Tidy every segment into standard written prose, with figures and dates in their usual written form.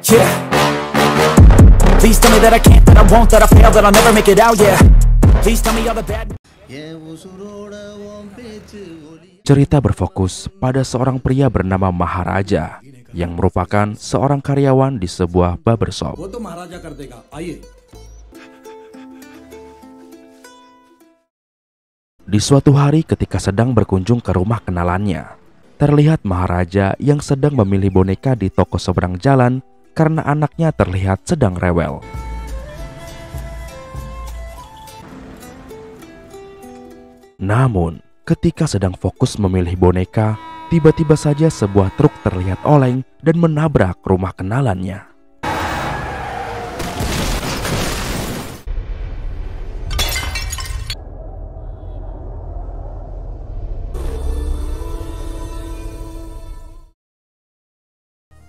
Yeah. Please tell me that I can't, that I won't, that I fail, that I'll never make it out, yeah. Please tell me all the bad. Cerita berfokus pada seorang pria bernama Maharaja yang merupakan seorang karyawan di sebuah barbershop. Di suatu hari ketika sedang berkunjung ke rumah kenalannya, terlihat Maharaja yang sedang memilih boneka di toko seberang jalan karena anaknya terlihat sedang rewel. Namun, ketika sedang fokus memilih boneka, tiba-tiba saja sebuah truk terlihat oleng dan menabrak rumah kenalannya.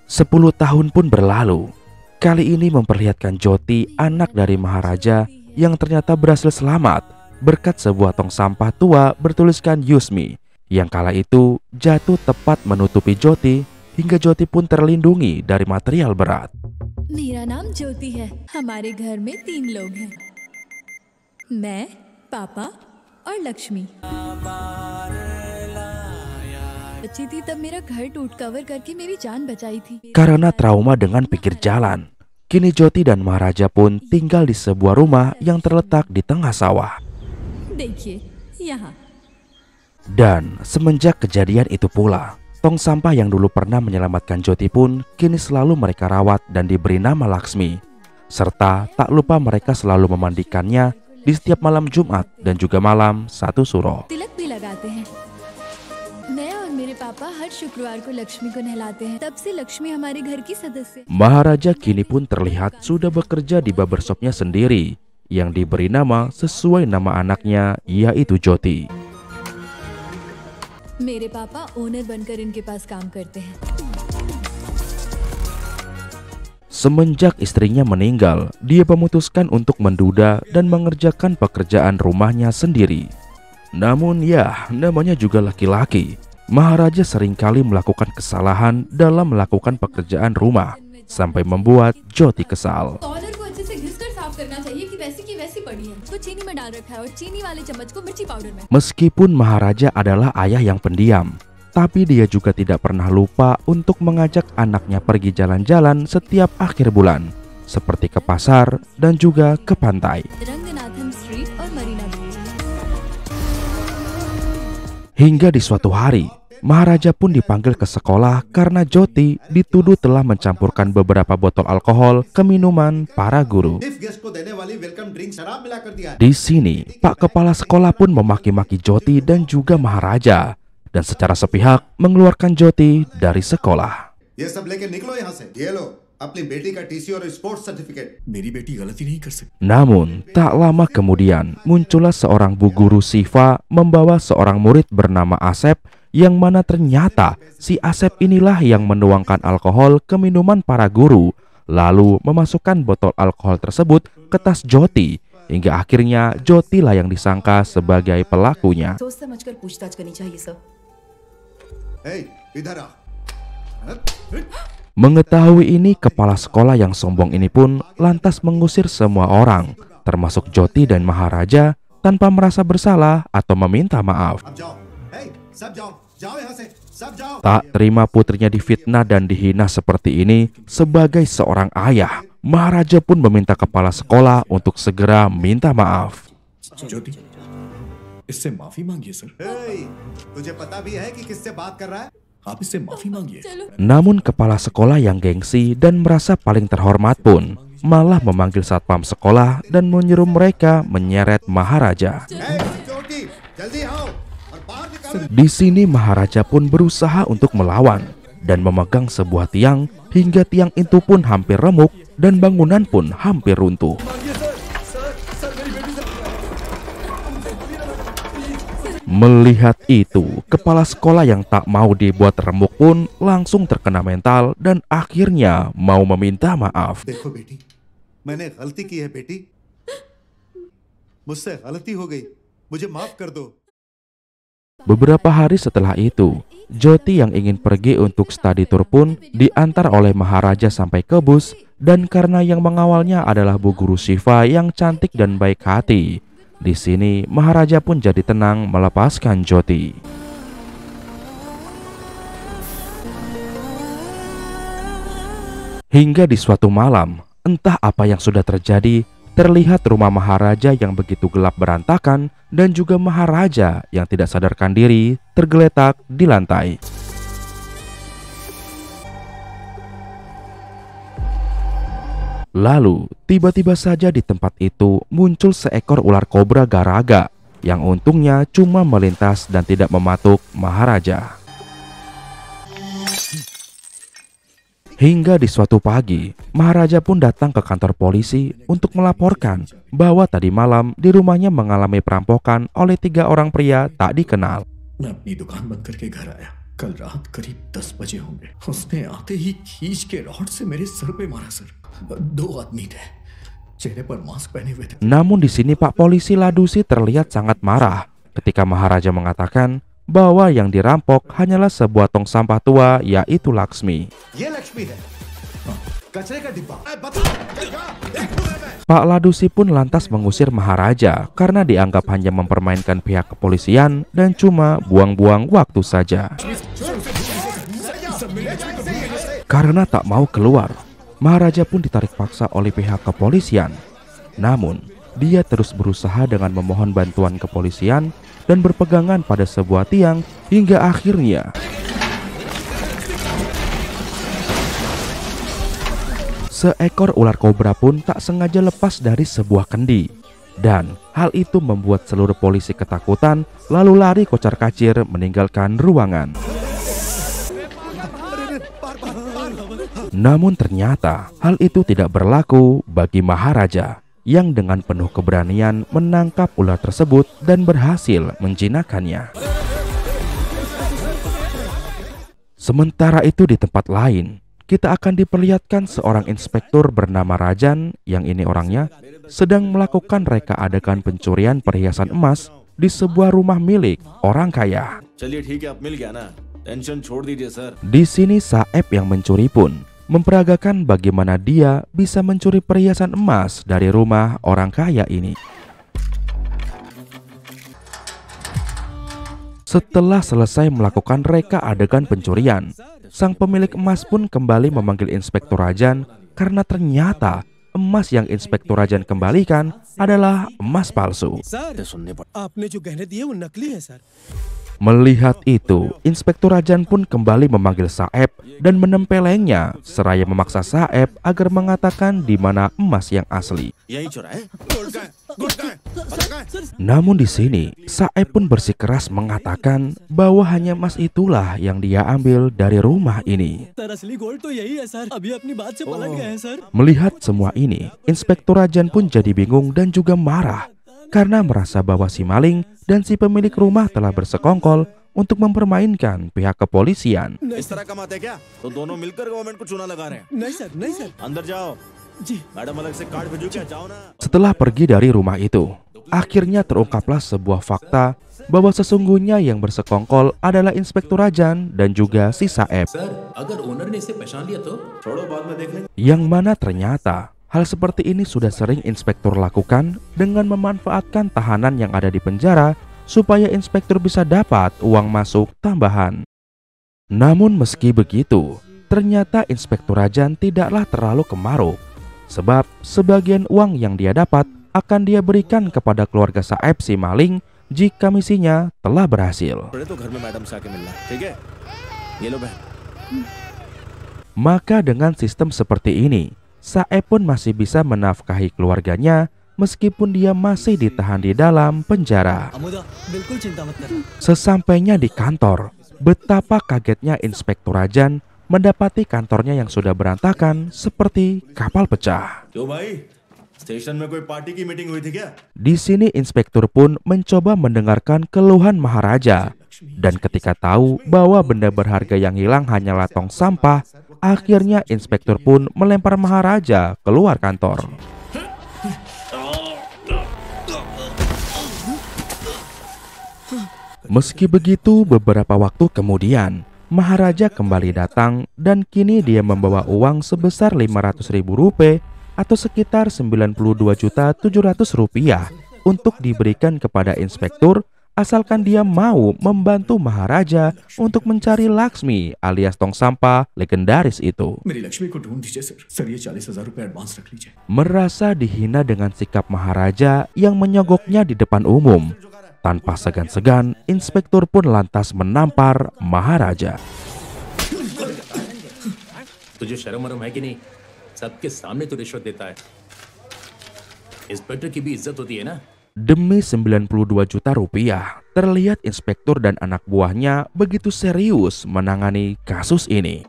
Sepuluh tahun pun berlalu. Kali ini memperlihatkan Jyoti, anak dari Maharaja, yang ternyata berhasil selamat berkat sebuah tong sampah tua bertuliskan "Use Me", yang kala itu jatuh tepat menutupi Jyoti hingga Jyoti pun terlindungi dari material berat. मेरा नाम ज्योति है। हमारे घर में 3 लोग हैं, मैं, पापा और लक्ष्मी। बच्ची थी तब मेरा घर टूट कवर करके मेरी जान बचाई थी। Karena trauma dengan pinggir jalan, kini Jyoti dan Maharaja pun tinggal di sebuah rumah yang terletak di tengah sawah. देखिए यहाँ। Dan semenjak kejadian itu pula, tong sampah yang dulu pernah menyelamatkan Jyoti pun kini selalu mereka rawat dan diberi nama Laksmi. Serta tak lupa mereka selalu memandikannya di setiap malam Jumat dan juga malam 1 Suro. तिलक भी लगाते हैं। मैं और मेरे पापा हर शुक्रवार को लक्ष्मी को नहलाते हैं। तब से लक्ष्मी हमारे घर की सदस्य। Maharaja kini pun terlihat sudah bekerja di barbershopnya sendiri yang diberi nama sesuai nama anaknya, yaitu Jyoti. मेरे पापा ओनर बनकर इनके पास काम करते हैं। Semenjak istrinya meninggal, dia memutuskan untuk menduda dan mengerjakan pekerjaan rumahnya sendiri. Namun ya, namanya juga laki-laki. Maharaja seringkali melakukan kesalahan dalam melakukan pekerjaan rumah, sampai membuat Jyoti kesal. Order को अच्छे से घिसकर साफ करना चाहिए कि वैसी पड़ी है। तो चीनी में डाल रखा है और चीनी वाले चम्मच को मिर्ची पाउडर में। Meskipun Maharaja adalah ayah yang pendiam, tapi dia juga tidak pernah lupa untuk mengajak anaknya pergi jalan-jalan setiap akhir bulan, seperti ke pasar dan juga ke pantai. Ranganathan street और मरीना बीच। Hingga di suatu hari, Maharaja pun dipanggil ke sekolah karena Jyoti dituduh telah mencampurkan beberapa botol alkohol ke minuman para guru. Di sini, Pak Kepala Sekolah pun memaki-maki Jyoti dan juga Maharaja, dan secara sepihak mengeluarkan Jyoti dari sekolah. Namun, tak lama kemudian muncullah seorang bu guru Siva membawa seorang murid bernama Asep, yang mana ternyata si Asep inilah yang menuangkan alkohol ke minuman para guru, lalu memasukkan botol alkohol tersebut ke tas Jyoti, hingga akhirnya Jyoti lah yang disangka sebagai pelakunya. Mengetahui ini, kepala sekolah yang sombong ini pun lantas mengusir semua orang, termasuk Jyoti dan Maharaja, tanpa merasa bersalah atau meminta maaf. Tak terima putrinya difitnah dan dihina seperti ini, sebagai seorang ayah, Maharaja pun meminta kepala sekolah untuk segera minta maaf. इससे माफी मांगिए सर। तुझे पता भी है कि किससे बात कर रहा है? आप इससे माफी मांगिए। Namun kepala sekolah yang gengsi dan merasa paling terhormat pun malah memanggil satpam sekolah dan menyuruh mereka menyeret Maharaja. Di sini Maharaja pun berusaha untuk melawan dan memegang sebuah tiang hingga tiang itu pun hampir remuk dan bangunan pun hampir runtuh. Melihat itu, kepala sekolah yang tak mau dibuat remuk pun langsung terkena mental dan akhirnya mau meminta maaf. देखो बेटी, मैंने गलती की है बेटी, मुझसे गलती हो गई, मुझे माफ कर दो। Beberapa hari setelah itu, Jyoti yang ingin pergi untuk study tour pun diantar oleh Maharaja sampai ke bus, dan karena yang mengawalnya adalah Bu Guru Shiva yang cantik dan baik hati, di sini Maharaja pun jadi tenang melepaskan Jyoti. Hingga di suatu malam, entah apa yang sudah terjadi, terlihat rumah Maharaja yang begitu gelap berantakan dan juga Maharaja yang tidak sadarkan diri tergeletak di lantai. Lalu, tiba-tiba saja di tempat itu muncul seekor ular kobra garaga yang untungnya cuma melintas dan tidak mematuk Maharaja. Hingga di suatu pagi, Maharaja pun datang ke kantor polisi untuk melaporkan bahwa tadi malam di rumahnya mengalami perampokan oleh 3 orang pria tak dikenal. मैं अपनी दुकान बंद करके घर आया। कल रात करीब 10 बजे होंगे। उसने आते ही खींच के रॉड से मेरे सर पे मारा सर। 2 आदमी थे, चेहरे पर मास्क पहने हुए थे। Namun di sini Pak Polisi Ladusi terlihat sangat marah ketika Maharaja mengatakan bahwa yang dirampok hanyalah sebuah tong sampah tua, yaitu Laksmi. ये लक्ष्मी है, कचरे का डिब्बा। Pak Ladusi pun lantas mengusir Maharaja karena dianggap hanya mempermainkan pihak kepolisian dan cuma buang-buang waktu saja. Karena tak mau keluar, Maharaja pun ditarik paksa oleh pihak kepolisian. Namun, dia terus berusaha dengan memohon bantuan kepolisian dan berpegangan pada sebuah tiang hingga akhirnya seekor ular kobra pun tak sengaja lepas dari sebuah kendi. Dan hal itu membuat seluruh polisi ketakutan lalu lari kocar-kacir meninggalkan ruangan. Namun ternyata hal itu tidak berlaku bagi Maharaja yang dengan penuh keberanian menangkap ular tersebut dan berhasil menjinakkannya. Sementara itu di tempat lain, kita akan diperlihatkan seorang inspektur bernama Rajan yang ini orangnya sedang melakukan reka adegan pencurian perhiasan emas di sebuah rumah milik orang kaya. Di sini Saeb yang mencuri pun memperagakan bagaimana dia bisa mencuri perhiasan emas dari rumah orang kaya ini. Setelah selesai melakukan reka adegan pencurian, sang pemilik emas pun kembali memanggil Inspektur Rajan karena ternyata emas yang Inspektur Rajan kembalikan adalah emas palsu. Melihat itu, Inspektur Rajan pun kembali memanggil Saeb dan menempelengnya seraya memaksa Saeb agar mengatakan di mana emas yang asli. Namun di sini, Saeb pun bersikeras mengatakan bahwa hanya emas itulah yang dia ambil dari rumah ini. Melihat semua ini, Inspektur Rajan pun jadi bingung dan juga marah karena merasa bahwa si maling dan si pemilik rumah telah bersekongkol untuk mempermainkan pihak kepolisian. Setelah pergi dari rumah itu, akhirnya terungkaplah sebuah fakta bahwa sesungguhnya yang bersekongkol adalah Inspektur Rajan dan juga si Saeb. Yang mana ternyata hal seperti ini sudah sering inspektur lakukan dengan memanfaatkan tahanan yang ada di penjara supaya inspektur bisa dapat uang masuk tambahan. Namun meski begitu, ternyata Inspektur Rajan tidaklah terlalu kemaruk, sebab sebagian uang yang dia dapat akan dia berikan kepada keluarga Saeb si maling jika misinya telah berhasil. Maka dengan sistem seperti ini, Saeb pun masih bisa menafkahi keluarganya meskipun dia masih ditahan di dalam penjara. Sesampainya di kantor, betapa kagetnya Inspektur Rajan mendapati kantornya yang sudah berantakan seperti kapal pecah. Di sini inspektur pun mencoba mendengarkan keluhan Maharaja, dan ketika tahu bahwa benda berharga yang hilang hanyalah tong sampah, akhirnya inspektur pun melempar Maharaja keluar kantor. Meski begitu, beberapa waktu kemudian Maharaja kembali datang dan kini dia membawa uang sebesar 500.000 rupiah atau sekitar 92.700.000 rupiah untuk diberikan kepada inspektur asalkan dia mau membantu Maharaja untuk mencari Laksmi alias tong sampah legendaris itu. मेरी लक्ष्मी को ढूंढ दीजिए sir. Sir ये 40,000 रुपए एडवांस रख लीजिए। Merasa dihina dengan sikap Maharaja yang menyogoknya di depan umum, tanpa segan-segan, inspektur pun lantas menampar Maharaja. तुझे शर्म वरम है कि नहीं? सबके सामने तो रिश्वत देता है। इंस्पेक्टर की भी इज्जत होती है ना? Demi 92 juta rupiah, terlihat inspektur dan anak buahnya begitu serius menangani kasus ini.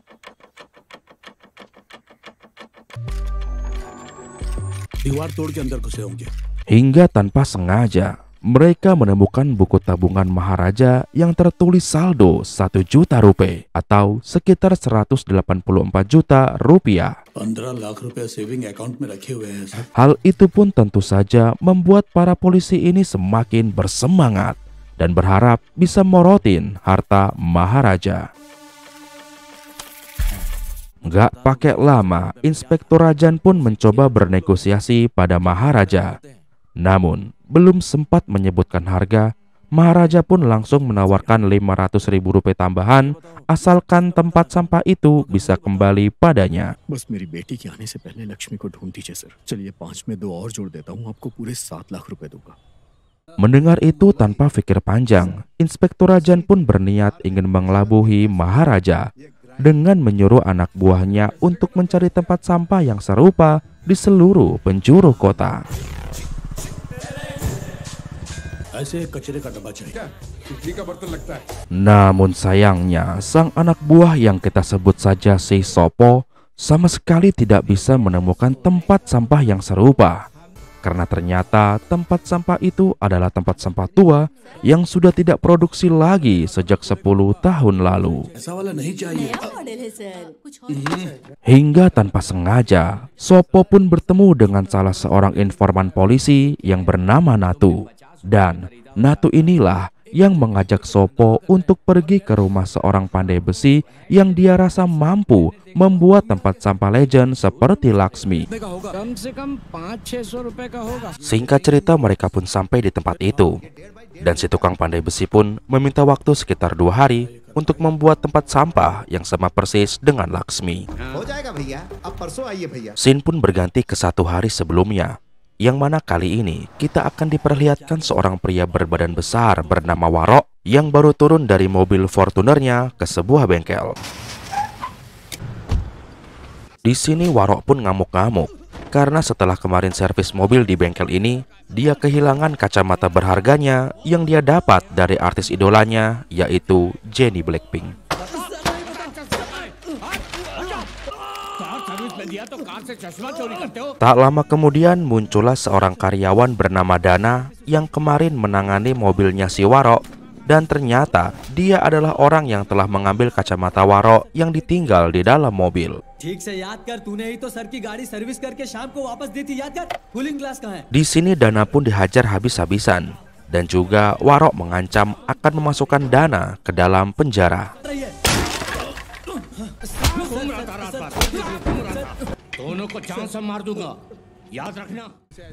दीवार तोड़ के अंदर घुसे होंगे। Hingga tanpa sengaja, mereka menemukan buku tabungan Maharaja yang tertulis saldo 1 juta rupiah atau sekitar 184 juta rupiah. 15 लाख रुपए सेविंग अकाउंट में रखे हुए हैं sir. Hal itu pun tentu saja membuat para polisi ini semakin bersemangat dan berharap bisa morotin harta Maharaja. Gak pakai lama, Inspektur Rajan pun mencoba bernegosiasi pada Maharaja. Namun, belum sempat menyebutkan harga, Maharaja pun langsung menawarkan 500.000 rupiah tambahan asalkan tempat sampah itu bisa kembali padanya. बस मेरी बेटी के आने से पहले लक्ष्मी को ढूंढ दीजिए सर। चलिए 5 में 2 और जोड़ देता हूँ, आपको पूरे 7 लाख रुपए दूंगा। Mendengar itu tanpa pikir panjang, Inspektur Rajan pun berniat ingin mengelabuhi Maharaja dengan menyuruh anak buahnya untuk mencari tempat sampah yang serupa di seluruh penjuru kota. ऐसे कचरे का डब्बा चाहिए। Namun sayangnya, sang anak buah yang kita sebut saja si Sopo sama sekali tidak bisa menemukan tempat sampah yang serupa. Karena ternyata tempat sampah itu adalah tempat sampah tua yang sudah tidak produksi lagi sejak 10 tahun lalu. ऐसा वाला नहीं चाहिए। Hingga tanpa sengaja, Sopo pun bertemu dengan salah seorang informan polisi yang bernama Natu. Dan Natu inilah yang mengajak Sopo untuk pergi ke rumah seorang pandai besi yang dia rasa mampu membuat tempat sampah legend seperti Laksmi. Singkat cerita, mereka pun sampai di tempat itu. Dan si tukang pandai besi pun meminta waktu sekitar 2 hari untuk membuat tempat sampah yang sama persis dengan Laksmi. Scene pun berganti ke 1 hari sebelumnya, yang mana kali ini kita akan diperlihatkan seorang pria berbadan besar bernama Warok yang baru turun dari mobil Fortunernya ke sebuah bengkel. Di sini Warok pun ngamuk-ngamuk karena setelah kemarin servis mobil di bengkel ini, dia kehilangan kacamata berharganya yang dia dapat dari artis idolanya, yaitu Jennie Blackpink. Tak lama kemudian muncullah seorang karyawan bernama Dana yang kemarin menangani mobilnya si Warok, dan ternyata dia adalah orang yang telah mengambil kacamata Warok yang ditinggal di dalam mobil. Di sini Dana pun dihajar habis-habisan dan juga Warok mengancam akan memasukkan Dana ke dalam penjara.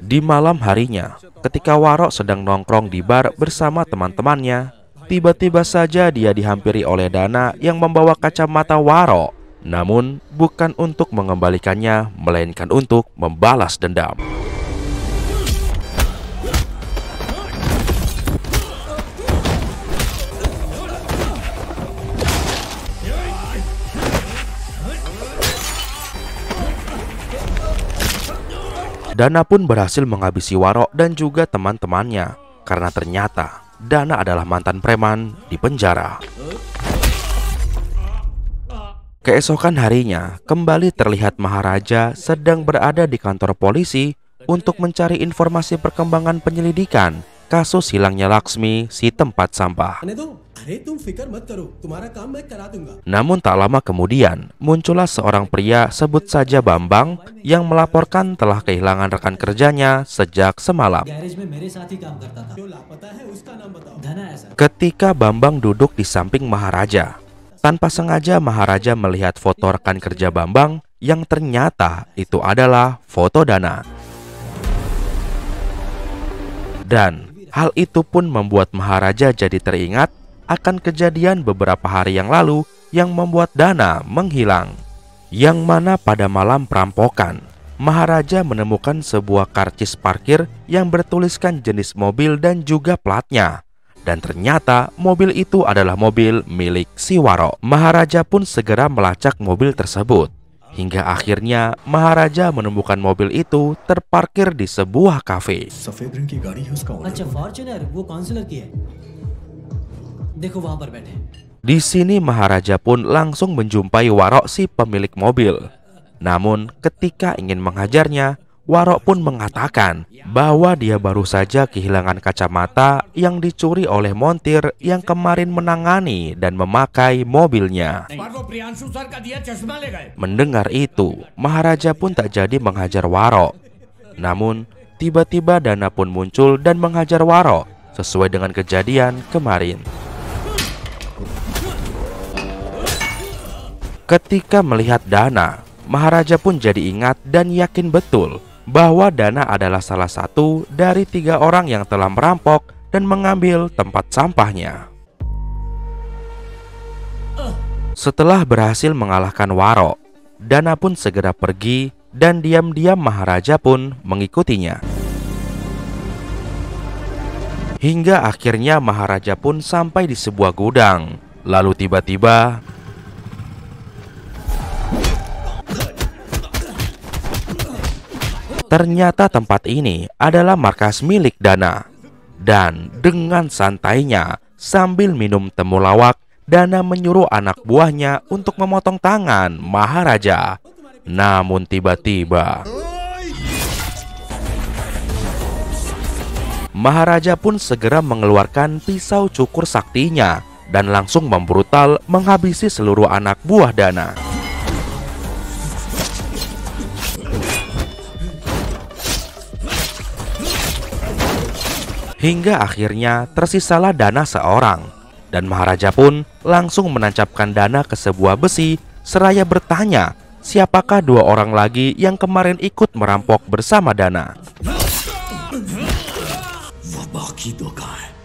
Di malam harinya, ketika Warok sedang nongkrong di bar bersama teman-temannya, tiba-tiba saja dia dihampiri oleh Dana yang membawa kacamata Warok. Namun bukan untuk mengembalikannya, melainkan untuk membalas dendam. Dana pun berhasil menghabisi Warok dan juga teman-temannya, karena ternyata Dana adalah mantan preman di penjara. Keesokan harinya, kembali terlihat Maharaja sedang berada di kantor polisi untuk mencari informasi perkembangan penyelidikan kasus hilangnya Laksmi si tempat sampah. Namun tak lama kemudian muncullah seorang pria, sebut saja Bambang, yang melaporkan telah kehilangan rekan kerjanya sejak semalam. Ketika Bambang duduk di samping Maharaja, tanpa sengaja Maharaja melihat foto rekan kerja Bambang yang ternyata itu adalah foto Dana. Dan hal itu pun membuat Maharaja jadi teringat akan kejadian beberapa hari yang lalu yang membuat Dana menghilang. Yang mana pada malam perampokan, Maharaja menemukan sebuah karcis parkir yang bertuliskan jenis mobil dan juga platnya. Dan ternyata mobil itu adalah mobil milik si Waro. Maharaja pun segera melacak mobil tersebut. Hingga akhirnya Maharaja menemukan mobil itu terparkir di sebuah kafe. सफेद रंग की गाड़ी है उसका ऑनर अच्छा फॉर्च्यूनर वो काउंसलर की है देखो वहां पर बैठे Di sini Maharaja pun langsung menjumpai Waro, si pemilik mobil. Namun ketika ingin menghajarnya, Waro pun mengatakan bahwa dia baru saja kehilangan kacamata yang dicuri oleh montir yang kemarin menangani dan memakai mobilnya. Mendengar itu, Maharaja pun tak jadi menghajar Waro. Namun tiba-tiba Dana pun muncul dan menghajar Waro sesuai dengan kejadian kemarin. Ketika melihat Dana, Maharaja pun jadi ingat dan yakin betul bahwa Dana adalah salah satu dari 3 orang yang telah merampok dan mengambil tempat sampahnya. Setelah berhasil mengalahkan Waro, Dana pun segera pergi dan diam-diam Maharaja pun mengikutinya. Hingga akhirnya Maharaja pun sampai di sebuah gudang. Lalu tiba-tiba ternyata tempat ini adalah markas milik Dana. Dan dengan santainya sambil minum temulawak, Dana menyuruh anak buahnya untuk memotong tangan Maharaja. Namun tiba-tiba Maharaja pun segera mengeluarkan pisau cukur saktinya dan langsung membrutal menghabisi seluruh anak buah Dana. Hingga akhirnya tersisalah Dana seorang, dan Maharaja pun langsung menancapkan Dana ke sebuah besi seraya bertanya siapakah 2 orang lagi yang kemarin ikut merampok bersama Dana.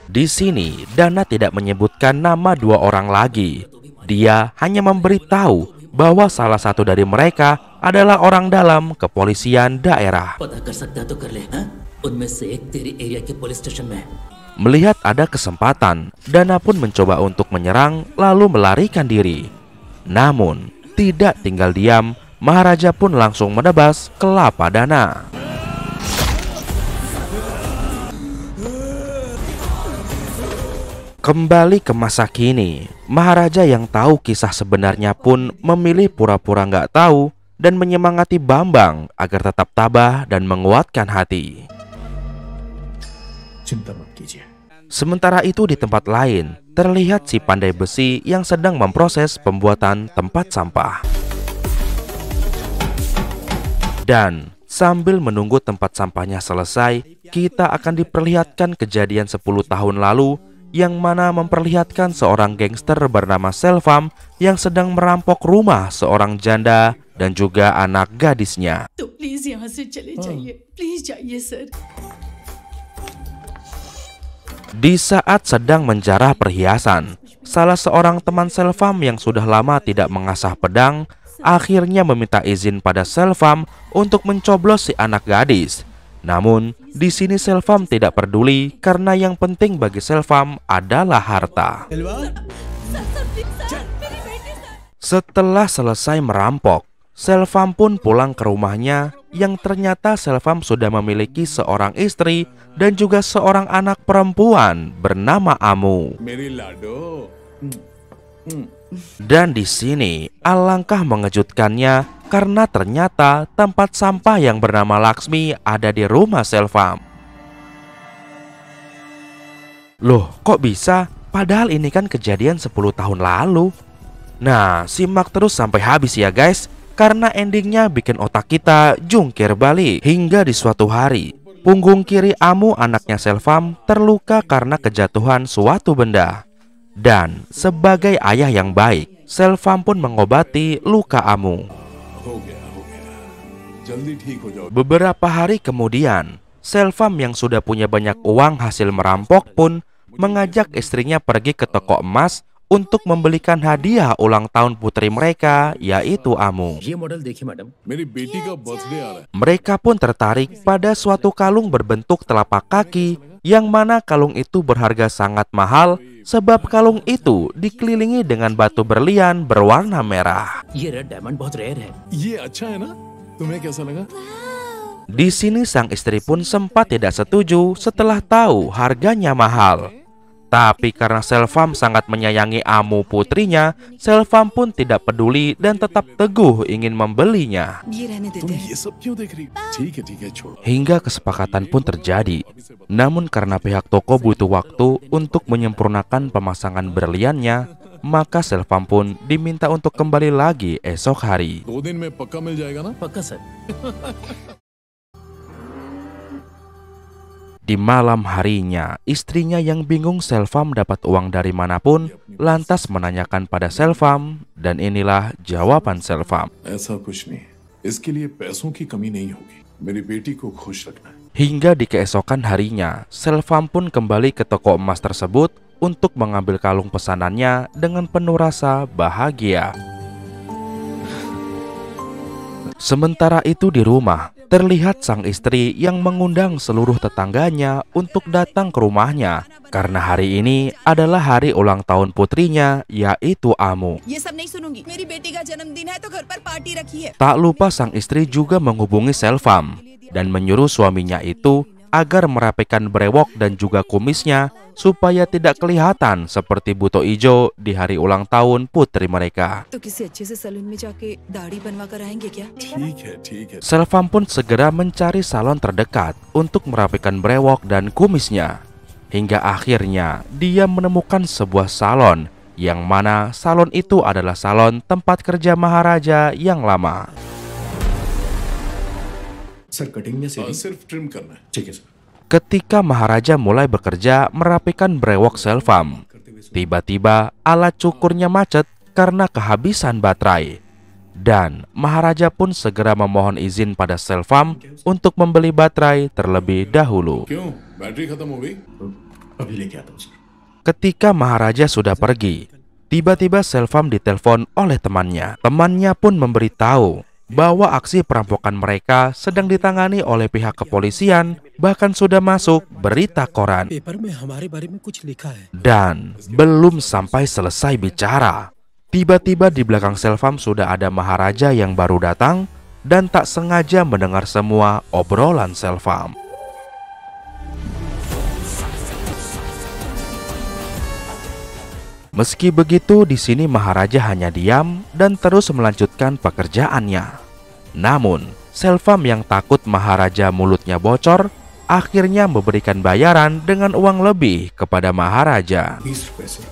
Di sini Dana tidak menyebutkan nama 2 orang lagi. Dia hanya memberitahu bahwa salah satu dari mereka adalah orang dalam kepolisian daerah. Melihat ada kesempatan, Dana pun mencoba untuk menyerang lalu melarikan diri. Namun tidak tinggal diam, Maharaja pun langsung menebas kelapa Dana. Kembali ke masa kini, Maharaja yang tahu kisah sebenarnya pun memilih pura-pura nggak tahu dan menyemangati Bambang agar tetap tabah dan menguatkan hati. Sementara itu di tempat lain, terlihat si pandai besi yang sedang memproses pembuatan tempat sampah. Dan sambil menunggu tempat sampahnya selesai, kita akan diperlihatkan kejadian 10 tahun lalu yang mana memperlihatkan seorang gangster bernama Selvam yang sedang merampok rumah seorang janda dan juga anak gadisnya. Di saat sedang menjarah perhiasan, salah seorang teman Selvam yang sudah lama tidak mengasah pedang akhirnya meminta izin pada Selvam untuk mencoblos si anak gadis. Namun di sini Selvam tidak peduli karena yang penting bagi Selvam adalah harta. Setelah selesai merampok, Selvam pun pulang ke rumahnya yang ternyata Selvam sudah memiliki seorang istri dan juga seorang anak perempuan bernama Amu. Dan di sini alangkah mengejutkannya karena ternyata tempat sampah yang bernama Laksmi ada di rumah Selvam. Loh, kok bisa? Padahal ini kan kejadian 10 tahun lalu. Nah, simak terus sampai habis ya guys, karena endingnya bikin otak kita jungkir balik. Hingga di suatu hari, punggung kiri Amu anaknya Selvam terluka karena kejatuhan suatu benda. Dan sebagai ayah yang baik, Selvam pun mengobati luka Amu. Beberapa hari kemudian, Selvam yang sudah punya banyak uang hasil merampok pun mengajak istrinya pergi ke toko emas untuk membelikan hadiah ulang tahun putri mereka, yaitu Amu. ये मॉडल देखिए madam. Mereka pun tertarik pada suatu kalung berbentuk telapak kaki, yang mana kalung itu berharga sangat mahal sebab kalung itu dikelilingi dengan batu berlian berwarna merah. ये red diamond बहुत रेयर है। ये अच्छा है ना? तुम्हें कैसा लगा? Di sini sang istri pun sempat tidak setuju setelah tahu harganya mahal. Tapi karena Selvam sangat menyayangi Amu putrinya, Selvam pun tidak peduli dan tetap teguh ingin membelinya. तुम ये सब क्यों देख रही? ठीक है छोड़ो। Hingga kesepakatan pun terjadi. Namun karena pihak toko butuh waktu untuk menyempurnakan pemasangan berliannya, maka Selvam pun diminta untuk kembali lagi esok hari. 2 दिन में पक्का मिल जाएगा ना? पक्का sir. Di malam harinya, istrinya yang bingung Selvam dapat uang dari manapun, lantas menanyakan pada Selvam, dan inilah jawaban Selvam. ऐसा कुछ नहीं। इसके लिए पैसों की कमी नहीं होगी। मेरी बेटी को खुश रखना है। Hingga di keesokan harinya, Selvam pun kembali ke toko emas tersebut untuk mengambil kalung pesanannya dengan penuh rasa bahagia. Sementara itu di rumah, terlihat sang istri yang mengundang seluruh tetangganya untuk datang ke rumahnya karena hari ini adalah hari ulang tahun putrinya, yaitu Amu. ये सब नहीं सुनूंगी। मेरी बेटी का जन्मदिन है तो घर पर पार्टी रखी है। Tak lupa sang istri juga menghubungi Selvam dan menyuruh suaminya itu agar merapikan brewok dan juga kumisnya supaya tidak kelihatan seperti buto ijo di hari ulang tahun putri mereka. तो किसी अच्छे से सैलून में जाके दाढ़ी बनवा कर आएंगे क्या? ठीक है। Selvam pun segera mencari salon terdekat untuk merapikan brewok dan kumisnya. Hingga akhirnya dia menemukan sebuah salon, yang mana salon itu adalah salon tempat kerja Maharaja yang lama. Sir cutting में से सिर्फ ट्रिम करना है। ठीक है sir. Ketika Maharaja mulai bekerja merapikan brewok Selvam, tiba-tiba alat cukurnya macet karena kehabisan baterai. Dan Maharaja pun segera memohon izin pada Selvam untuk membeli baterai terlebih dahulu. क्यों? बैटरी खत्म हो गई? अभी लेके आता हूँ sir. Ketika Maharaja sudah pergi, tiba-tiba Selvam ditelepon oleh temannya. Temannya pun memberitahu bahwa aksi perampokan mereka sedang ditangani oleh pihak kepolisian, bahkan sudah masuk berita koran. Paper में हमारे बारे में कुछ लिखा है। Dan belum sampai selesai bicara, tiba-tiba di belakang Selvam sudah ada Maharaja yang baru datang dan tak sengaja mendengar semua obrolan Selvam. Meski begitu, di sini Maharaja hanya diam dan terus melanjutkan pekerjaannya. Namun, Selvam yang takut Maharaja mulutnya bocor, akhirnya memberikan bayaran dengan uang lebih kepada Maharaja. 20 रुपए sir.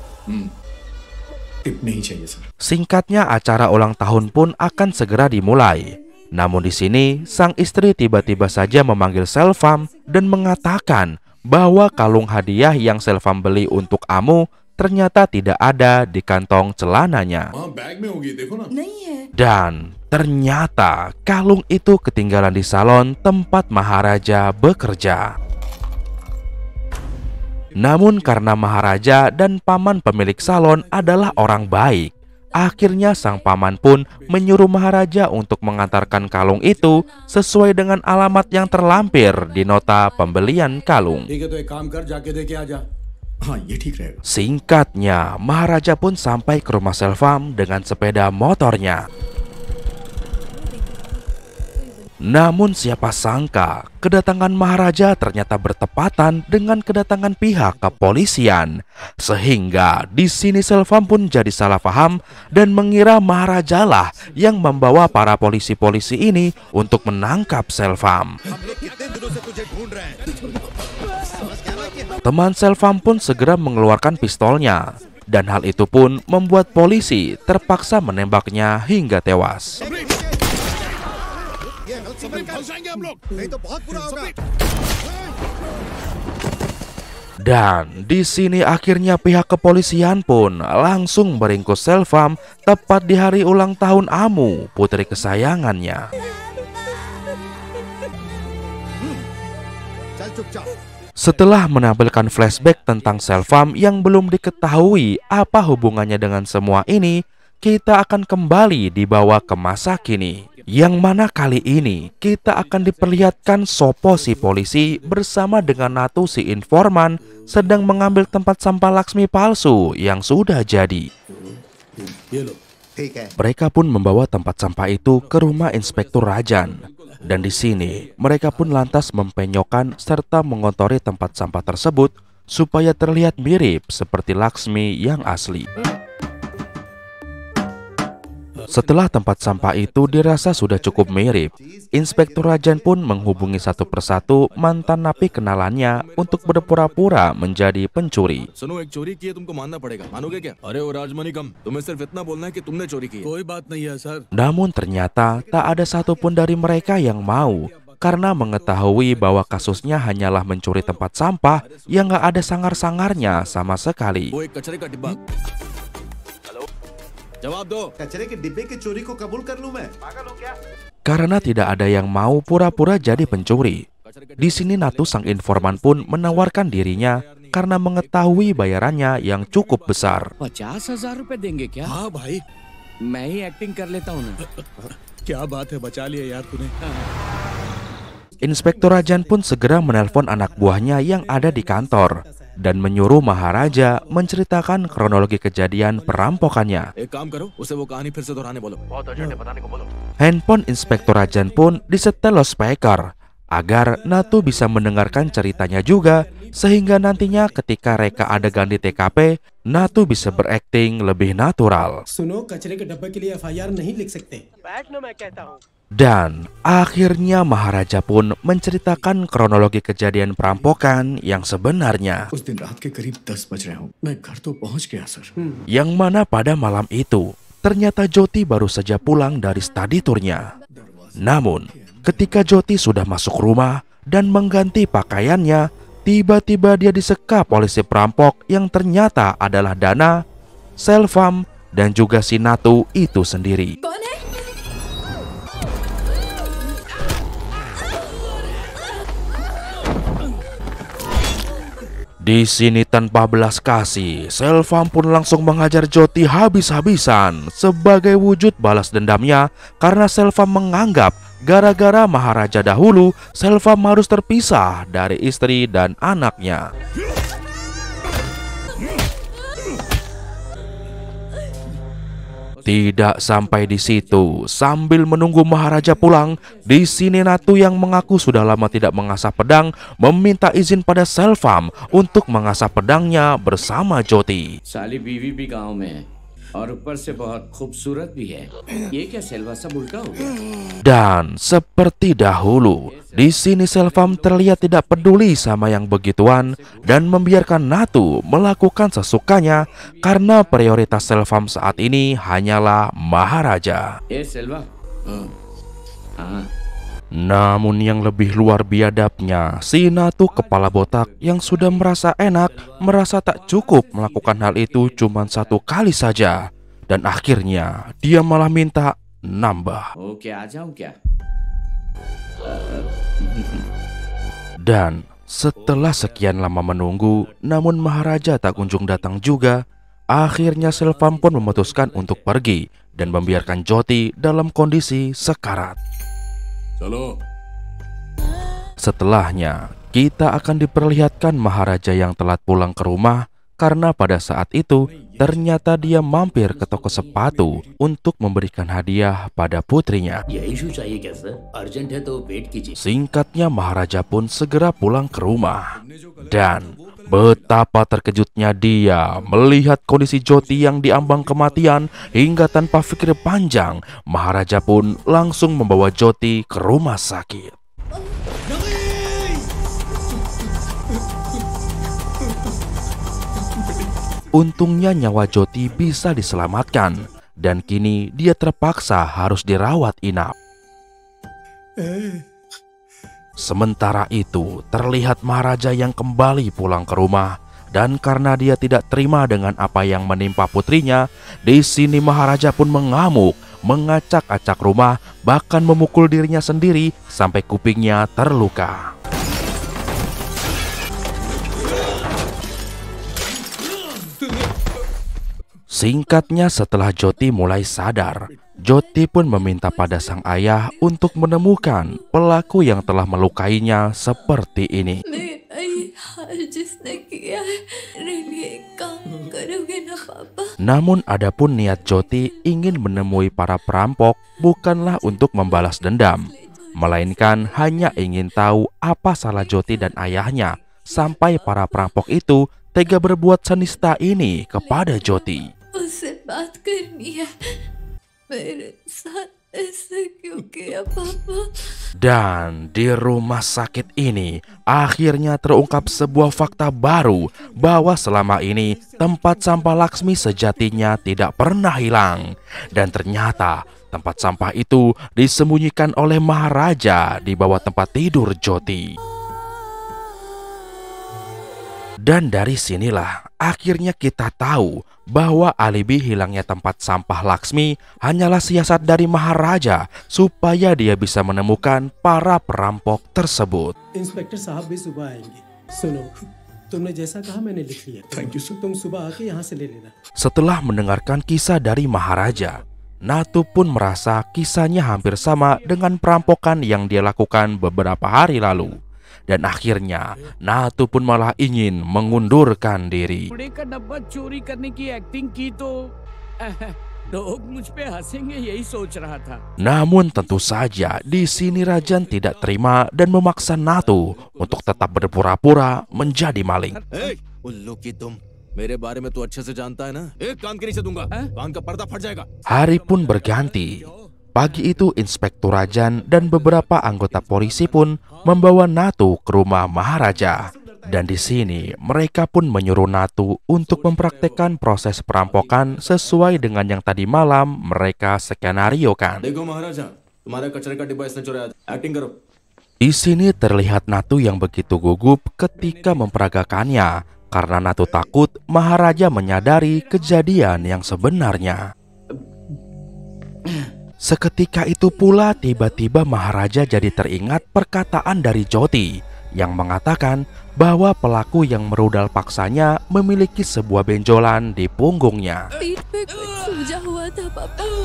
Tip नहीं चाहिए sir. Singkatnya, acara ulang tahun pun akan segera dimulai. Namun di sini, sang istri tiba-tiba saja memanggil Selvam dan mengatakan bahwa kalung hadiah yang Selvam beli untuk Amu ternyata tidak ada di kantong celananya. हाँ बैग में होगी, देखो ना। नहीं है। Dan ternyata kalung itu ketinggalan di salon tempat Maharaja bekerja. Namun karena Maharaja dan paman pemilik salon adalah orang baik, akhirnya sang paman pun menyuruh Maharaja untuk mengantarkan kalung itu sesuai dengan alamat yang terlampir di nota pembelian kalung. ठीक है तो एक काम कर जाके देके आ जा। हाँ ये ठीक रहेगा। Singkatnya, Maharaja pun sampai ke rumah Selvam dengan sepeda motornya. Namun siapa sangka kedatangan Maharaja ternyata bertepatan dengan kedatangan pihak kepolisian, sehingga di sini Selvam pun jadi salah paham dan mengira Maharaja lah yang membawa para polisi-polisi ini untuk menangkap Selvam. Teman Selvam pun segera mengeluarkan pistolnya, dan hal itu pun membuat polisi terpaksa menembaknya hingga tewas. Dan di sini akhirnya pihak kepolisian pun langsung meringkus Selvam tepat di hari ulang tahun Amu, putri kesayangannya. Setelah menampilkan flashback tentang Selvam yang belum diketahui apa hubungannya dengan semua ini, kita akan kembali dibawa ke masa kini. Yang mana kali ini kita akan diperlihatkan Sopo si polisi bersama dengan Natu si informan sedang mengambil tempat sampah Laksmi palsu yang sudah jadi. Mereka pun membawa tempat sampah itu ke rumah Inspektur Rajan. Dan di sini mereka pun lantas mempenyokkan serta mengotori tempat sampah tersebut supaya terlihat mirip seperti Laksmi yang asli. Setelah tempat sampah itu dirasa sudah cukup mirip, Inspektur Rajan pun menghubungi satu persatu mantan napi kenalannya untuk berpura-pura menjadi pencuri. Namun ternyata tak ada satupun dari mereka yang mau, karena mengetahui bahwa kasusnya hanyalah mencuri tempat sampah yang gak ada sangar-sangarnya sama sekali. Karena tidak ada yang mau pura-pura jadi pencuri. Di sini Natu sang informan pun menawarkan dirinya karena mengetahui bayarannya yang cukup besar. 50,000 रुपए देंगे क्या? हाँ भाई, मैं ही एक्टिंग कर लेता हूँ ना। क्या बात है, बचा लिया यार तूने। Inspektur Rajan pun segera menelpon anak buahnya yang ada di kantor dan menyuruh Maharaja menceritakan kronologi kejadian perampokannya. Handphone Inspektur Rajan pun disetel loudspeaker agar Natu bisa mendengarkan ceritanya juga, sehingga nantinya ketika reka adegan di TKP, Natu bisa berakting lebih natural. Dan akhirnya Maharaja pun menceritakan kronologi kejadian perampokan yang sebenarnya. Yang mana pada malam itu, ternyata Joti baru saja pulang dari study tournya. Namun, ketika Joti sudah masuk rumah dan mengganti pakaiannya, tiba-tiba dia disekap oleh si perampok yang ternyata adalah Dana, Selvam, dan juga si Natu itu sendiri. Di sini tanpa belas kasih, Selvam pun langsung menghajar Joti habis-habisan sebagai wujud balas dendamnya karena Selvam menganggap gara-gara Maharaja dahulu, Selvam harus terpisah dari istri dan anaknya. Tidak sampai di situ, sambil menunggu Maharaja pulang, di sini Natu yang mengaku sudah lama tidak mengasah pedang meminta izin pada Selvam untuk mengasah pedangnya bersama Joti. साली बीवी भी गांव में है और ऊपर से बहुत खूबसूरत भी है। ये क्या सेल्वा सब उल्टा हो गया? Dan seperti dahulu, di sini Selvam terlihat tidak peduli sama yang begituan dan membiarkan Natu melakukan sesukanya karena prioritas Selvam saat ini hanyalah Maharaja. Selva हाँ Namun yang lebih luar biadabnya, si Natu kepala botak yang sudah merasa enak, merasa tak cukup melakukan hal itu cuma satu kali saja. Dan akhirnya dia malah minta nambah. Okay आ जाऊं क्या? Dan setelah sekian lama menunggu, namun Maharaja tak kunjung datang juga, akhirnya Selvam pun memutuskan untuk pergi dan membiarkan Joti dalam kondisi sekarat. Setelahnya, kita akan diperlihatkan Maharaja yang telat pulang ke rumah karena pada saat itu ternyata dia mampir ke toko sepatu untuk memberikan hadiah pada putrinya. Singkatnya, Maharaja pun segera pulang ke rumah. Dan betapa terkejutnya dia melihat kondisi Joti yang diambang kematian, hingga tanpa pikir panjang, Maharaja pun langsung membawa Joti ke rumah sakit. Untungnya nyawa Jyoti bisa diselamatkan dan kini dia terpaksa harus dirawat inap. Sementara itu, terlihat Maharaja yang kembali pulang ke rumah. Dan karena dia tidak terima dengan apa yang menimpa putrinya, di sini Maharaja pun mengamuk, mengacak-acak rumah, bahkan memukul dirinya sendiri sampai kupingnya terluka. Singkatnya, setelah Jyoti mulai sadar, Jyoti pun meminta pada sang ayah untuk menemukan pelaku yang telah melukainya seperti ini. Namun adapun niat Jyoti ingin menemui para perampok bukanlah untuk membalas dendam, melainkan hanya ingin tahu apa salah Jyoti dan ayahnya sampai para perampok itu tega berbuat senista ini kepada Jyoti. Dan di rumah sakit ini akhirnya terungkap sebuah fakta baru bahwa selama ini tempat sampah Laksmi sejatinya tidak pernah hilang. Dan ternyata tempat sampah itu disembunyikan oleh Maharaja di bawah tempat tidur Jyoti. Dan dari sinilah akhirnya kita tahu bahwa alibi hilangnya tempat sampah Laksmi hanyalah siasat dari Maharaja supaya dia bisa menemukan para perampok tersebut. Inspector साहब भी सुबह आएंगे। सुनो, तुमने जैसा कहा मैंने लिख लिया। Thank you sir. तुम सुबह आके यहाँ से ले लेना। Setelah mendengarkan kisah dari Maharaja, Natu pun merasa kisahnya hampir sama dengan perampokan yang dia lakukan beberapa hari lalu. Dan akhirnya Natu pun malah ingin mengundurkan diri. Namun tentu saja di sini Rajan tidak terima dan memaksa Natu untuk tetap berpura-pura menjadi maling. Hari pun berganti. Pagi itu Inspektur Rajan dan beberapa anggota polisi pun membawa Natu ke rumah Maharaja. Dan di sini mereka pun menyuruh Natu untuk mempraktekkan proses perampokan sesuai dengan yang tadi malam mereka skenariokan. Di sini terlihat Natu yang begitu gugup ketika memperagakannya karena Natu takut Maharaja menyadari kejadian yang sebenarnya. Seketika itu pula tiba-tiba Maharaja jadi teringat perkataan dari Jyoti yang mengatakan bahwa pelaku yang merudal paksanya memiliki sebuah benjolan di punggungnya.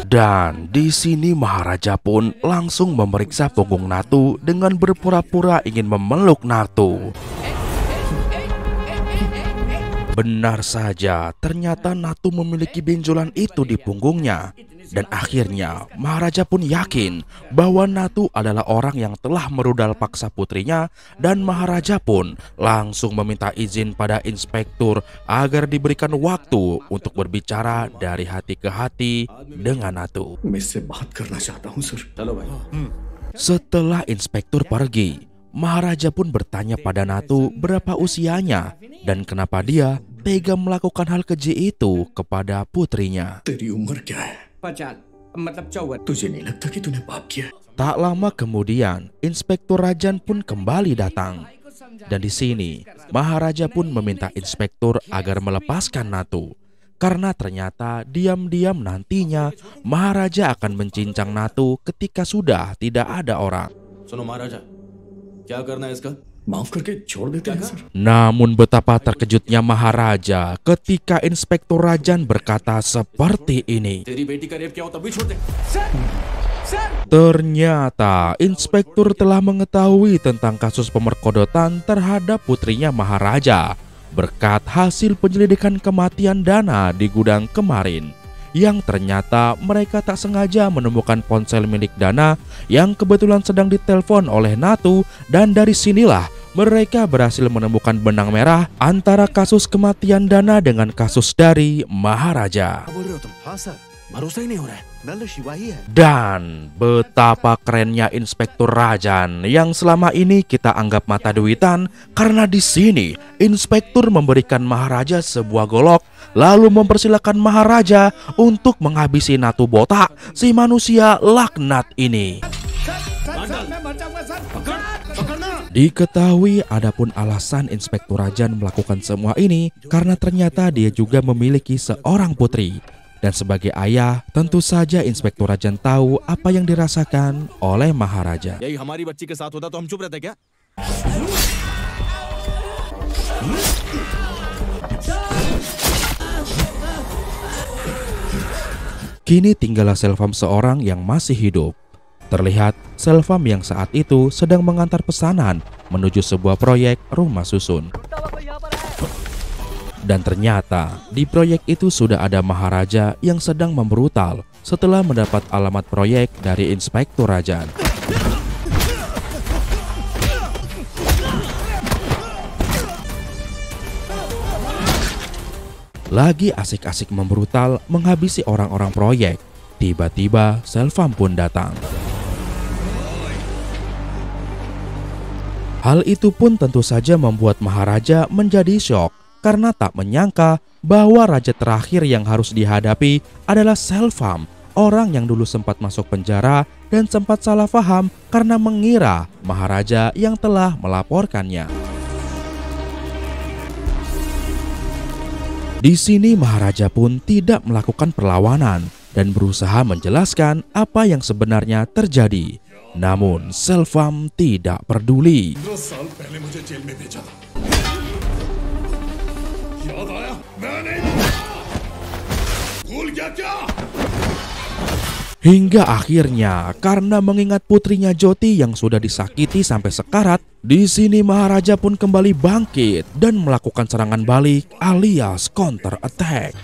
Dan di sini Maharaja pun langsung memeriksa punggung Natu dengan berpura-pura ingin memeluk Natu. Benar saja, ternyata Natu memiliki benjolan itu di punggungnya. Dan akhirnya Maharaja pun yakin bahwa Natu adalah orang yang telah merudal paksa putrinya. Dan Maharaja pun langsung meminta izin pada inspektur agar diberikan waktu untuk berbicara dari hati ke hati dengan Natu. Setelah inspektur pergi, Maharaja pun bertanya pada Natu berapa usianya dan kenapa dia tega melakukan hal keji itu kepada putrinya. Tak lama kemudian, Inspektur Rajan pun kembali datang. Dan di sini, Maharaja pun meminta inspektur agar melepaskan Natu. Karena ternyata diam-diam nantinya Maharaja akan mencincang Natu ketika sudah tidak ada orang. Namun betapa terkejutnya Maharaja ketika Inspektur Rajan berkata seperti ini. Ternyata inspektur telah mengetahui tentang kasus pemerkodotan terhadap putrinya Maharaja berkat hasil penyelidikan kematian Dana di gudang kemarin. Yang ternyata mereka tak sengaja menemukan ponsel milik Dana yang kebetulan sedang ditelepon oleh Natu. Dan dari sinilah mereka berhasil menemukan benang merah antara kasus kematian Dana dengan kasus dari Maharaja. भरोसा ही नहीं हो रहा है। नल शिवा ही है। Dan betapa kerennya Inspektur Rajan yang selama ini kita anggap mata duitan, karena di sini Inspektur memberikan Maharaja sebuah golok lalu mempersilahkan Maharaja untuk menghabisi Natu botak, si manusia laknat ini. Diketahui adapun alasan Inspektur Rajan melakukan semua ini karena ternyata dia juga memiliki seorang putri. Dan sebagai ayah, tentu saja Inspektur Rajan tahu apa yang dirasakan oleh Maharaja. यही हमारी बच्ची के साथ होता तो हम चुप रहते क्या? Kini tinggallah Selvam seorang yang masih hidup. Terlihat Selvam yang saat itu sedang mengantar pesanan menuju sebuah proyek rumah susun. Dan ternyata di proyek itu sudah ada Maharaja yang sedang membrutal setelah mendapat alamat proyek dari Inspektur Rajan. Lagi asik-asik membrutal menghabisi orang-orang proyek, tiba-tiba Selvam pun datang. Hal itu pun tentu saja membuat Maharaja menjadi syok karena tak menyangka bahwa raja terakhir yang harus dihadapi adalah Selvam, orang yang dulu sempat masuk penjara dan sempat salah paham karena mengira Maharaja yang telah melaporkannya. Di sini Maharaja pun tidak melakukan perlawanan dan berusaha menjelaskan apa yang sebenarnya terjadi. Namun Selvam tidak peduli. Hingga akhirnya karena mengingat putrinya Jyoti yang sudah disakiti sampai sekarat, di sini Maharaja pun kembali bangkit dan melakukan serangan balik alias counter attack.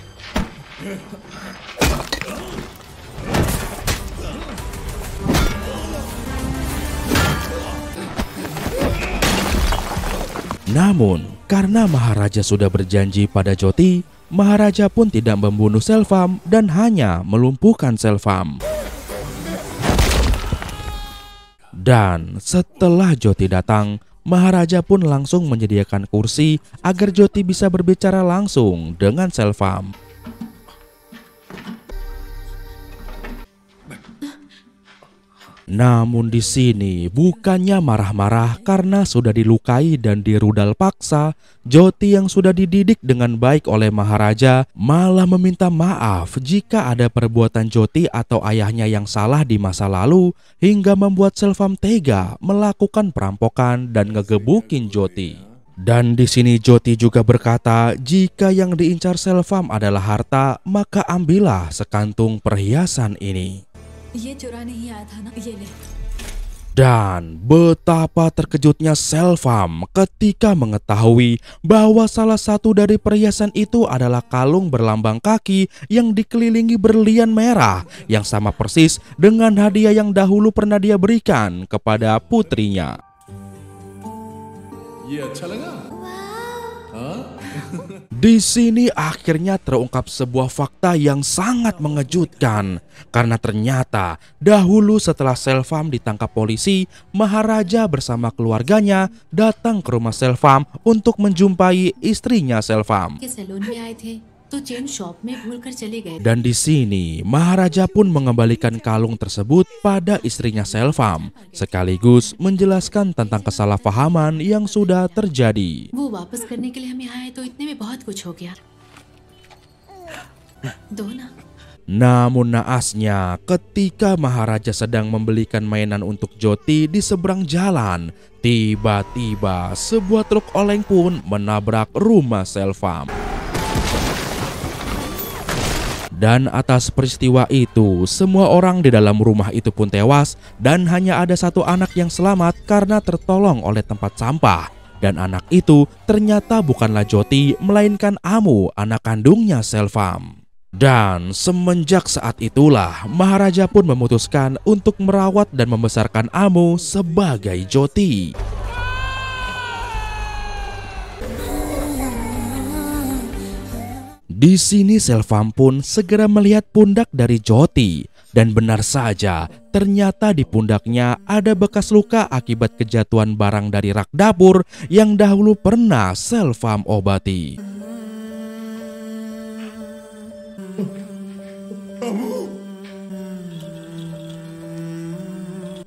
Namun karena Maharaja sudah berjanji pada Jyoti, Maharaja pun tidak membunuh Selvam dan hanya melumpuhkan Selvam. Dan setelah Jyoti datang, Maharaja pun langsung menyediakan kursi agar Jyoti bisa berbicara langsung dengan Selvam. Namun di sini bukannya marah-marah karena sudah dilukai dan dirudal paksa, Jyoti yang sudah dididik dengan baik oleh Maharaja malah meminta maaf jika ada perbuatan Jyoti atau ayahnya yang salah di masa lalu hingga membuat Selvam tega melakukan perampokan dan ngegebukin Jyoti. Dan di sini Jyoti juga berkata jika yang diincar Selvam adalah harta, maka ambillah sekantung perhiasan ini. Dan betapa terkejutnya Selvam ketika mengetahui bahwa salah satu dari perhiasan itu adalah kalung berlambang kaki yang dikelilingi berlian merah yang sama persis dengan hadiah yang dahulu pernah dia berikan kepada putrinya. Di sini akhirnya terungkap sebuah fakta yang sangat mengejutkan karena ternyata dahulu setelah Selvam ditangkap polisi, Maharaja bersama keluarganya datang ke rumah Selvam untuk menjumpai istrinya Selvam. Dan di sini Maharaja pun mengembalikan kalung tersebut pada istrinya Selvam, sekaligus menjelaskan tentang kesalahpahaman yang sudah terjadi. Namun naasnya ketika Maharaja sedang membelikan mainan untuk Jyoti di seberang jalan, tiba-tiba sebuah truk oleng pun menabrak rumah Selvam. Dan atas peristiwa itu, semua orang di dalam rumah itu pun tewas dan hanya ada satu anak yang selamat karena tertolong oleh tempat sampah. Dan anak itu ternyata bukanlah Jyoti, melainkan Amu, anak kandungnya Selvam. Dan semenjak saat itulah, Maharaja pun memutuskan untuk merawat dan membesarkan Amu sebagai Jyoti. Di sini Selvam pun segera melihat pundak dari Jyoti. Dan benar saja, ternyata di pundaknya ada bekas luka akibat kejatuhan barang dari rak dapur yang dahulu pernah Selvam obati.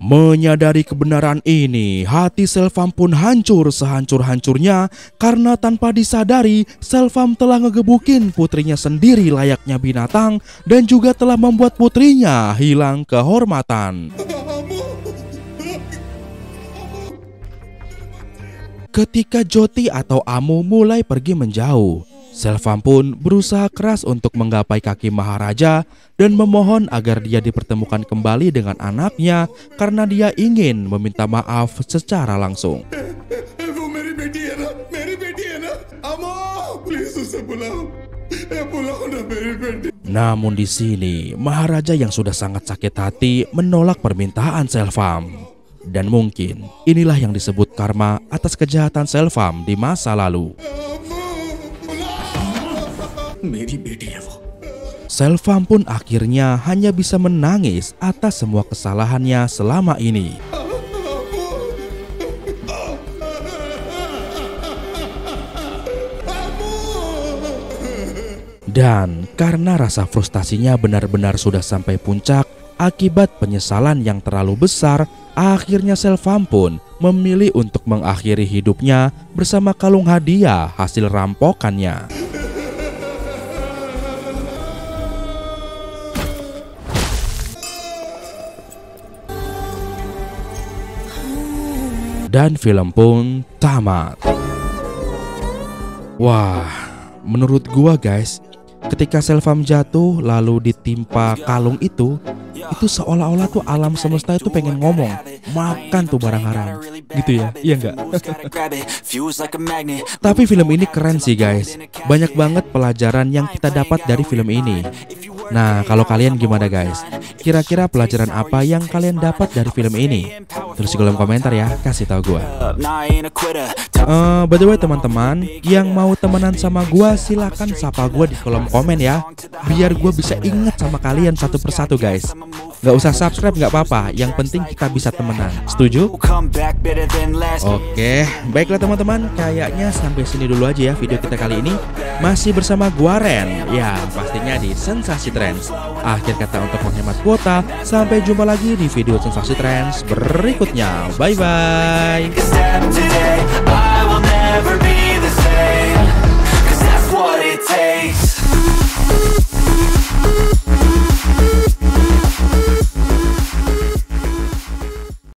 Menyadari kebenaran ini, hati Selvam pun hancur sehancur-hancurnya karena tanpa disadari Selvam telah ngegebukin putrinya sendiri layaknya binatang dan juga telah membuat putrinya hilang kehormatan. Ketika Jyoti atau Amu mulai pergi menjauh, Selvam pun berusaha keras untuk menggapai kaki Maharaja dan memohon agar dia dipertemukan kembali dengan anaknya karena dia ingin meminta maaf secara langsung. Namun di sini Maharaja yang sudah sangat sakit hati menolak permintaan Selvam. Dan mungkin inilah yang disebut karma atas kejahatan Selvam di masa lalu. Selvam pun akhirnya hanya bisa menangis atas semua kesalahannya selama ini. Dan karena rasa frustasinya benar-benar sudah sampai puncak akibat penyesalan yang terlalu besar, akhirnya Selvam pun memilih untuk mengakhiri hidupnya bersama kalung hadiah hasil rampokannya. Dan film pun tamat. Wah, menurut gua guys, ketika Selvam jatuh lalu ditimpa kalung itu seolah-olah tuh alam semesta itu pengen ngomong, makan tuh barang haram, gitu ya, iya nggak? Tapi film ini keren sih guys, banyak banget pelajaran yang kita dapat dari film ini. Nah, kalau kalian gimana guys? Kira-kira pelajaran apa yang kalian dapat dari film ini? Tulis di kolom komentar ya, kasih tahu gua. By the way teman-teman, yang mau temenan sama gua silakan sapa gua di kolom komen ya, biar gua bisa ingat sama kalian satu persatu guys. Gak usah subscribe gak apa-apa, yang penting kita bisa temenan. Setuju? Oke, baiklah teman-teman, kayaknya sampai sini dulu aja ya video kita kali ini. Masih bersama gua Ren, ya pastinya di Sensasi Trends. Akhir kata untuk menghemat kuota, sampai jumpa lagi di video Sensasi Trends berikutnya. Bye bye.